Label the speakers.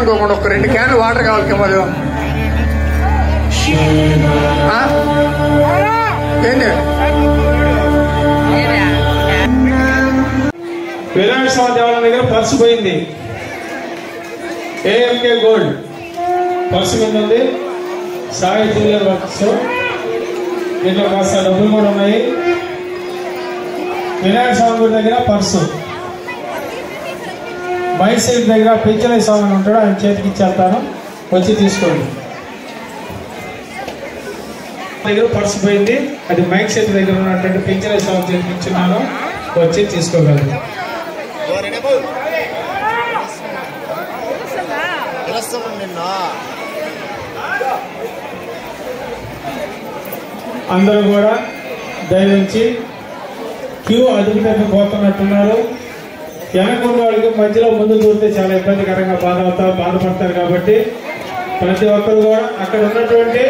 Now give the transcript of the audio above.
Speaker 1: ఏమనుకోకుండా ఒక 2 క్యాన్లు వాటర్ కావాలి కిమ్మలు. ఏంటి
Speaker 2: వినాయక స్వామి దేవాలయం దగ్గర పర్సు పోయింది. ఏఎంకే గోల్డ్ పర్సు మీద ఉంది. సాయి జ్యువెలర్ వర్క్స్ దీంట్లో కాస్త డబ్బులు కూడా ఉన్నాయి. వినాయక స్వామి దగ్గర పర్సు, మైక్ సెట్ దగ్గర పెంచలే స్వామి ఉంటాడు, ఆయన చేతికి ఇచ్చేస్తాను, వచ్చి తీసుకోండి. దగ్గర పర్సు పోయింది, అది మైక్ సెట్ దగ్గర ఉన్నటువంటి పెంచలే స్వామి చేతికి ఇచ్చున్నాను, వచ్చి తీసుకోగలరు. అందరూ కూడా దయవుంచి క్యూ అదుపు తప్పి పోతున్నట్టున్నారు. వెనకున్న వాళ్ళకి మధ్యలో ముందు దూరితే చాలా ఇబ్బందికరంగా బాధపడతారు. కాబట్టి ప్రతి ఒక్కరు కూడా అక్కడ ఉన్నటువంటి